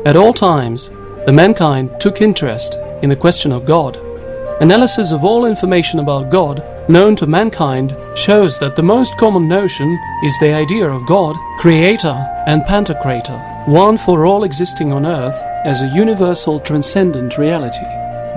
At all times, the mankind took interest in the question of God. Analysis of all information about God known to mankind shows that the most common notion is the idea of God, Creator and Pantocrator, one for all existing on earth as a universal transcendent reality.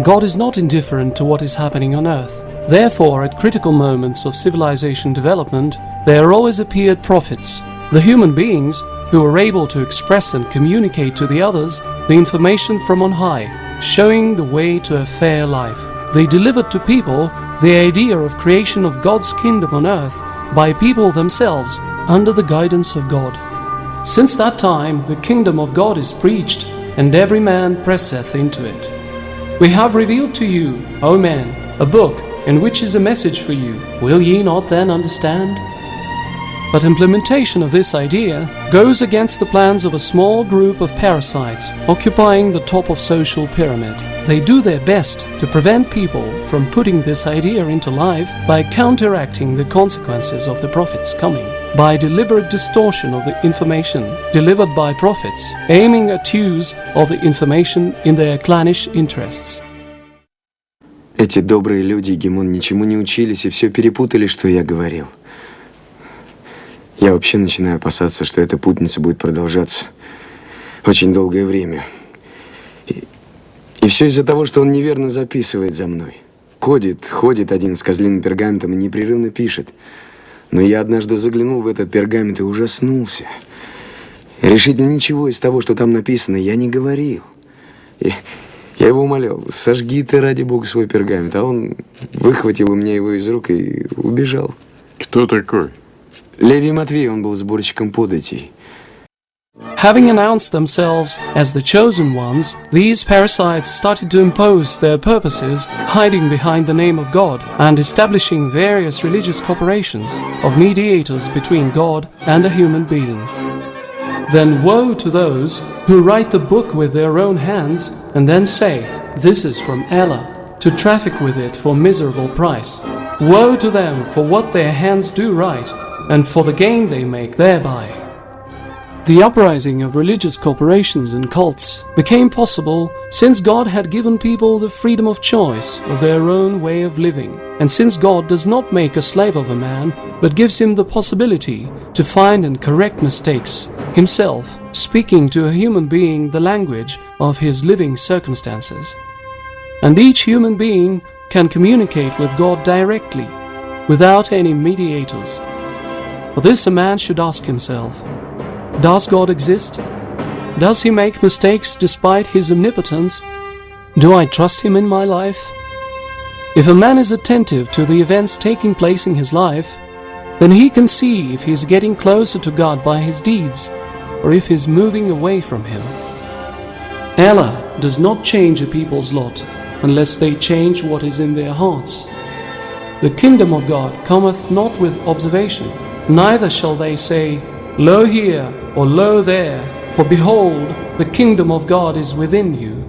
God is not indifferent to what is happening on earth. Therefore, at critical moments of civilization development, there always appeared prophets, the human beings who were able to express and communicate to the others the information from on high, showing the way to a fair life. They delivered to people the idea of creation of God's kingdom on earth by people themselves under the guidance of God. Since that time the kingdom of God is preached, and every man presseth into it. We have revealed to you, O men, a book, in which is a message for you. Will ye not then understand? But implementation of this idea goes against the plans of a small group of parasites occupying the top of social pyramid. They do their best to prevent people from putting this idea into life by counteracting the consequences of the prophets' coming, by deliberate distortion of the information delivered by prophets, aiming at use of the information in their clannish interests. Эти добрые люди, Гимон, ничему не учились и все перепутали, что я говорил. Я вообще начинаю опасаться, что эта путаница будет продолжаться очень долгое время. И все из-за того, что он неверно записывает за мной. Ходит один с козлиным пергаментом и непрерывно пишет. Но я однажды заглянул в этот пергамент и ужаснулся. И решительно ничего из того, что там написано, я не говорил. Я его умолял: сожги ты, ради Бога, свой пергамент. А он выхватил у меня его из рук и убежал. Кто такой? Левий Матвей, он был сборщиком податей. Having announced themselves as the chosen ones, these parasites started to impose their purposes, hiding behind the name of God and establishing various religious corporations of mediators between God and a human being. Then woe to those who write the book with their own hands and then say, "This is from Allah," to traffic with it for miserable price. Woe to them for what their hands do write, and for the gain they make thereby. The uprising of religious corporations and cults became possible since God had given people the freedom of choice of their own way of living, and since God does not make a slave of a man, but gives him the possibility to find and correct mistakes himself, speaking to a human being the language of his living circumstances. And each human being can communicate with God directly, without any mediators. For this a man should ask himself: does God exist? Does he make mistakes despite his omnipotence? Do I trust him in my life? If a man is attentive to the events taking place in his life, then he can see if he is getting closer to God by his deeds, or if he is moving away from him. Allah does not change a people's lot unless they change what is in their hearts. The kingdom of God cometh not with observation, neither shall they say, "Lo here," or "Lo there," for behold, the kingdom of God is within you.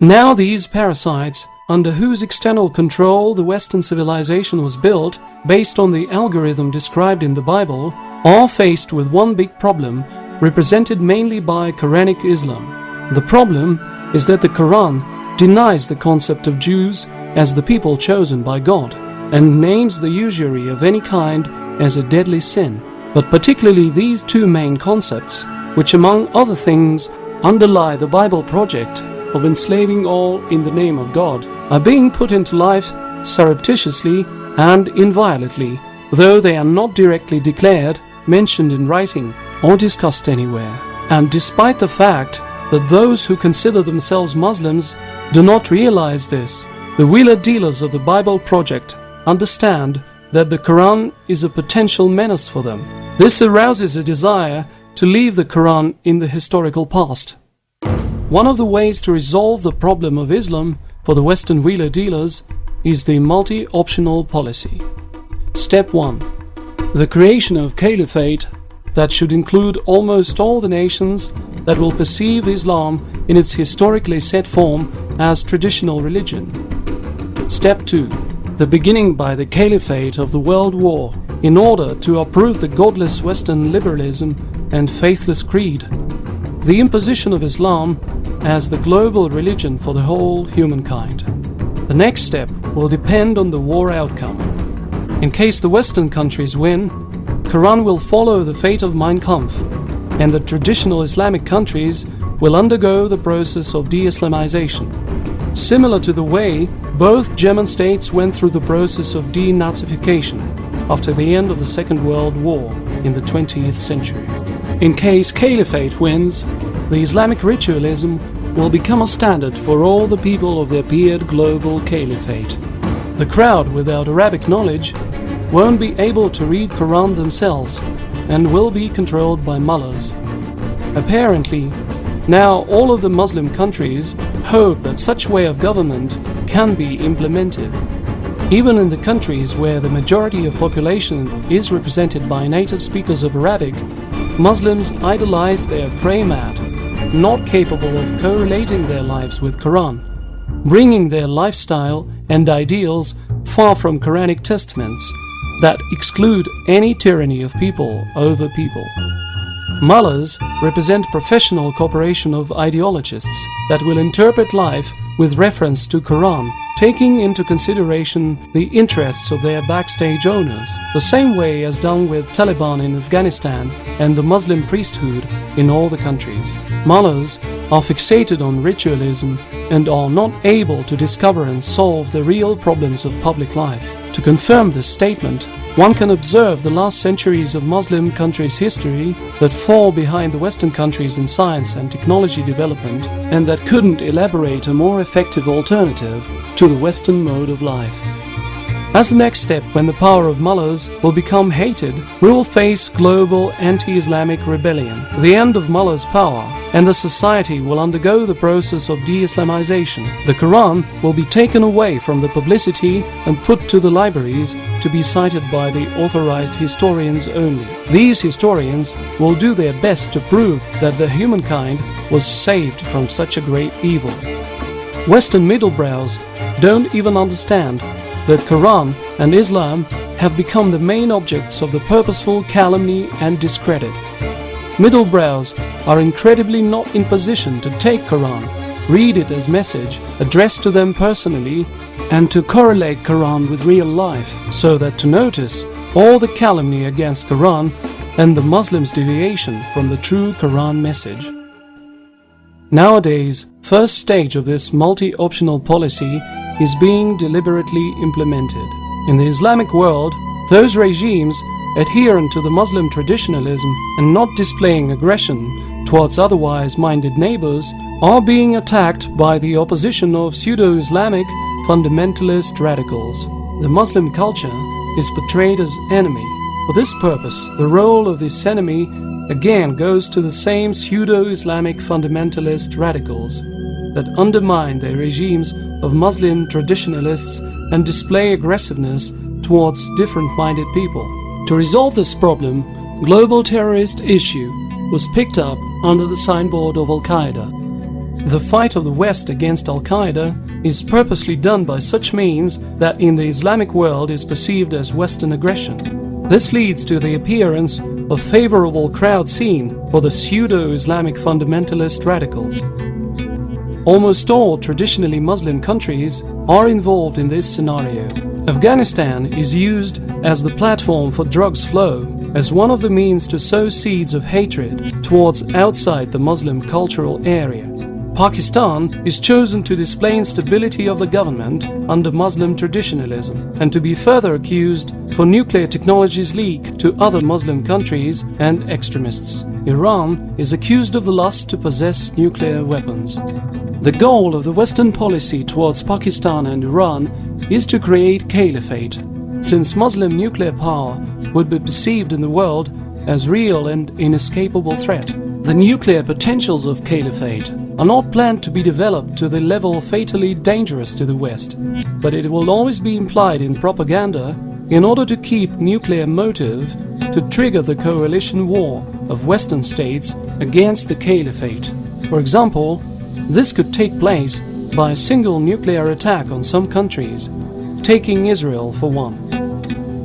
Now these parasites, under whose external control the Western civilization was built, based on the algorithm described in the Bible, are faced with one big problem, represented mainly by Qur'anic Islam. The problem is that the Quran denies the concept of Jews as the people chosen by God, and names the usury of any kind as a deadly sin. But particularly these two main concepts, which among other things underlie the Bible project of enslaving all in the name of God, are being put into life surreptitiously and inviolately, though they are not directly declared, mentioned in writing, or discussed anywhere. And despite the fact that those who consider themselves Muslims do not realize this, the wheeler-dealers of the Bible project understand that the Quran is a potential menace for them. This arouses a desire to leave the Quran in the historical past. One of the ways to resolve the problem of Islam for the Western wheeler-dealers is the multi-optional policy. Step 1. The creation of caliphate that should include almost all the nations that will perceive Islam in its historically set form as traditional religion. Step 2. The beginning by the caliphate of the world war in order to uproot the godless Western liberalism and faithless creed. The imposition of Islam as the global religion for the whole humankind. The next step will depend on the war outcome. In case the Western countries win, Quran will follow the fate of Mein Kampf, and the traditional Islamic countries will undergo the process of de-Islamization, similar to the way both German states went through the process of denazification after the end of the Second World War in the 20th century. In case Caliphate wins, the Islamic ritualism will become a standard for all the people of the appeared global caliphate. The crowd without Arabic knowledge won't be able to read Quran themselves and will be controlled by mullahs. Apparently, now all of the Muslim countries hope that such way of government can be implemented. Even in the countries where the majority of population is represented by native speakers of Arabic, Muslims idolize their prayer mat, not capable of correlating their lives with Quran, bringing their lifestyle and ideals far from Quranic testaments that exclude any tyranny of people over people. Mullahs represent professional corporation of ideologists that will interpret life with reference to Quran, taking into consideration the interests of their backstage owners, the same way as done with Taliban in Afghanistan and the Muslim priesthood in all the countries. Mullahs are fixated on ritualism and are not able to discover and solve the real problems of public life. To confirm this statement, one can observe the last centuries of Muslim countries' history that fall behind the Western countries in science and technology development and that couldn't elaborate a more effective alternative to the Western mode of life. As the next step, when the power of mullahs will become hated, we will face global anti-Islamic rebellion, the end of mullahs' power, and the society will undergo the process of de-Islamization. The Quran will be taken away from the publicity and put to the libraries to be cited by the authorized historians only. These historians will do their best to prove that the humankind was saved from such a great evil. Western middlebrows don't even understand that Quran and Islam have become the main objects of the purposeful calumny and discredit. Middlebrows are incredibly not in position to take Quran, read it as message addressed to them personally, and to correlate Quran with real life, so that to notice all the calumny against Quran and the Muslims' deviation from the true Quran message. Nowadays, first stage of this multi-optional policy is being deliberately implemented. In the Islamic world, those regimes adherent to the Muslim traditionalism and not displaying aggression towards otherwise minded neighbors are being attacked by the opposition of pseudo-Islamic fundamentalist radicals. The Muslim culture is portrayed as enemy. For this purpose, the role of this enemy again goes to the same pseudo-Islamic fundamentalist radicals that undermine the regimes of Muslim traditionalists and display aggressiveness towards different-minded people. To resolve this problem, global terrorist issue was picked up under the signboard of Al-Qaeda. The fight of the West against Al-Qaeda is purposely done by such means that in the Islamic world is perceived as Western aggression. This leads to the appearance of favorable crowd scene for the pseudo-Islamic fundamentalist radicals. Almost all traditionally Muslim countries are involved in this scenario. Afghanistan is used as the platform for drugs flow, as one of the means to sow seeds of hatred towards outside the Muslim cultural area. Pakistan is chosen to display instability of the government under Muslim traditionalism and to be further accused for nuclear technologies leak to other Muslim countries and extremists. Iran is accused of the lust to possess nuclear weapons. The goal of the Western policy towards Pakistan and Iran is to create caliphate, since Muslim nuclear power would be perceived in the world as real and inescapable threat. The nuclear potentials of caliphate are not planned to be developed to the level fatally dangerous to the West, but it will always be implied in propaganda in order to keep nuclear motive to trigger the coalition war of Western states against the caliphate. For example, this could take place by a single nuclear attack on some countries, taking Israel for one.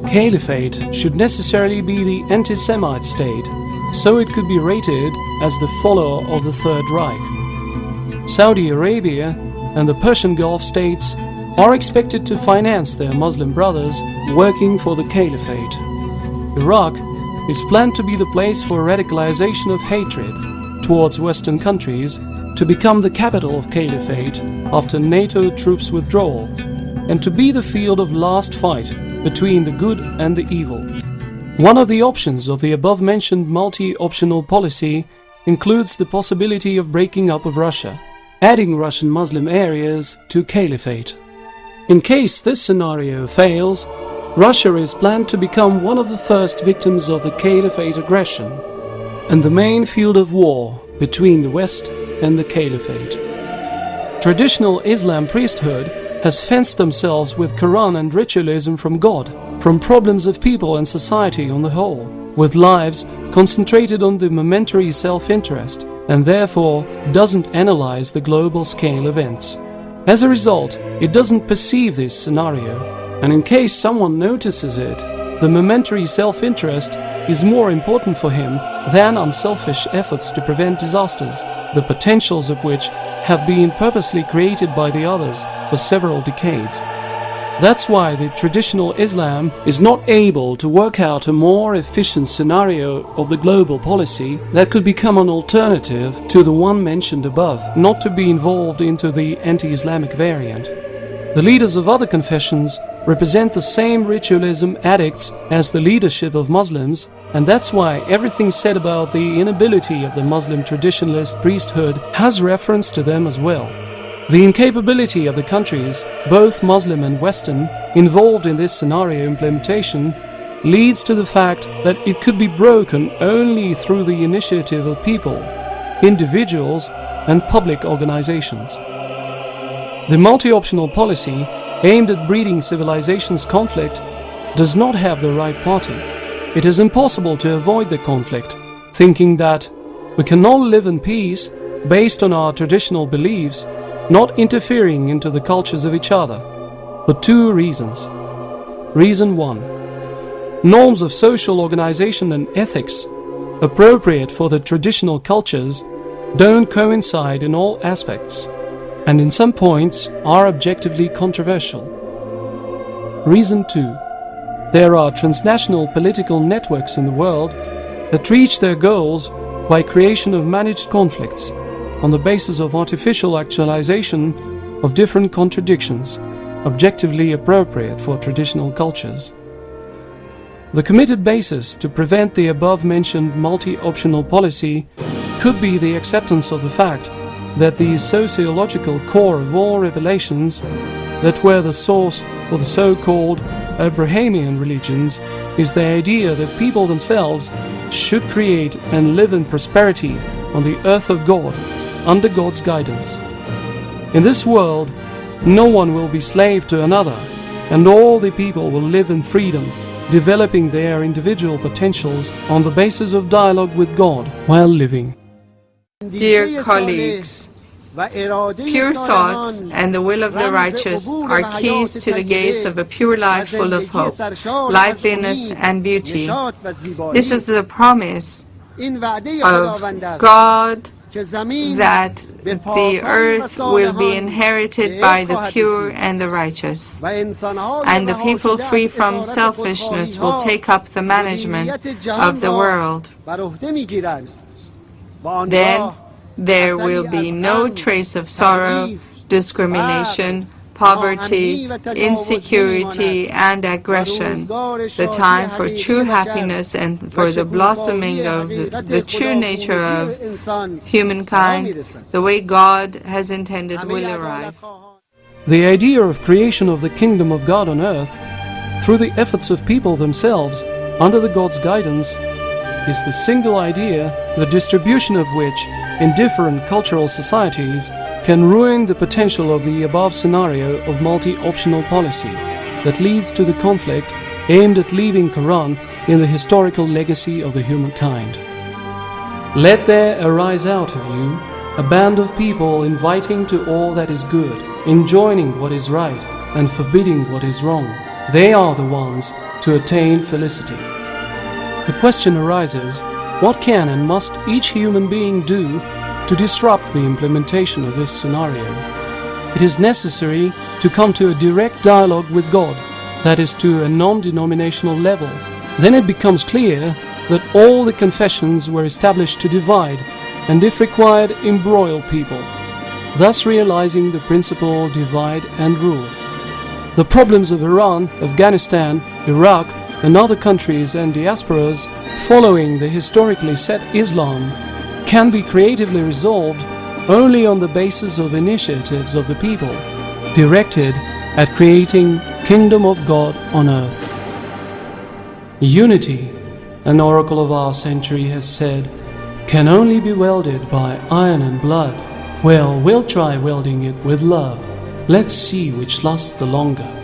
Caliphate should necessarily be the anti-Semite state, so it could be rated as the follower of the Third Reich. Saudi Arabia and the Persian Gulf states are expected to finance their Muslim brothers working for the caliphate. Iraq is planned to be the place for radicalization of hatred towards Western countries to become the capital of caliphate after NATO troops withdrawal, and to be the field of last fight between the good and the evil. One of the options of the above-mentioned multi-optional policy includes the possibility of breaking up of Russia, adding Russian Muslim areas to caliphate. In case this scenario fails, Russia is planned to become one of the first victims of the caliphate aggression and the main field of war between the West and the caliphate. Traditional Islam priesthood has fenced themselves with Quran and ritualism from God, from problems of people and society on the whole, with lives concentrated on the momentary self-interest, and therefore doesn't analyze the global scale events. As a result, it doesn't perceive this scenario, and in case someone notices it, the momentary self-interest is more important for him than unselfish efforts to prevent disasters, the potentials of which have been purposely created by the others for several decades. That's why the traditional Islam is not able to work out a more efficient scenario of the global policy that could become an alternative to the one mentioned above, not to be involved into the anti-Islamic variant. The leaders of other confessions represent the same ritualism addicts as the leadership of Muslims, and that's why everything said about the inability of the Muslim traditionalist priesthood has reference to them as well. The incapability of the countries, both Muslim and Western, involved in this scenario implementation leads to the fact that it could be broken only through the initiative of people, individuals, and public organizations. The multi-optional policy aimed at breeding civilizations' conflict does not have the right party. It is impossible to avoid the conflict, thinking that we can all live in peace based on our traditional beliefs, not interfering into the cultures of each other, for two reasons. Reason 1. Norms of social organization and ethics, appropriate for the traditional cultures, don't coincide in all aspects, and in some points are objectively controversial. Reason 2. There are transnational political networks in the world that reach their goals by creation of managed conflicts on the basis of artificial actualization of different contradictions, objectively appropriate for traditional cultures. The committed basis to prevent the above-mentioned multi-optional policy could be the acceptance of the fact that the sociological core of all revelations that were the source for the so-called Abrahamian religions is the idea that people themselves should create and live in prosperity on the earth of God, under God's guidance. In this world, no one will be slave to another, and all the people will live in freedom, developing their individual potentials on the basis of dialogue with God while living. Dear colleagues, pure thoughts and the will of the righteous are keys to the gates of a pure life full of hope, liveliness and beauty. This is the promise of God that the earth will be inherited by the pure and the righteous, and the people free from selfishness will take up the management of the world. Then there will be no trace of sorrow, discrimination, poverty, insecurity, and aggression. The time for true happiness and for the blossoming of the true nature of humankind, the way God has intended, will arrive. The idea of creation of the kingdom of God on earth, through the efforts of people themselves, under the God's guidance, is the single idea, the distribution of which in different cultural societies can ruin the potential of the above scenario of multi-optional policy that leads to the conflict aimed at leaving Quran in the historical legacy of the humankind. Let there arise out of you a band of people inviting to all that is good, enjoining what is right, and forbidding what is wrong. They are the ones to attain felicity. The question arises, what can and must each human being do to disrupt the implementation of this scenario? It is necessary to come to a direct dialogue with God, that is, to a non-denominational level. Then it becomes clear that all the confessions were established to divide and, if required, embroil people, thus realizing the principle divide and rule. The problems of Iran, Afghanistan, Iraq, and other countries and diasporas following the historically set Islam can be creatively resolved only on the basis of initiatives of the people, directed at creating Kingdom of God on earth. Unity, an oracle of our century has said, can only be welded by iron and blood. Well, we'll try welding it with love. Let's see which lasts the longer.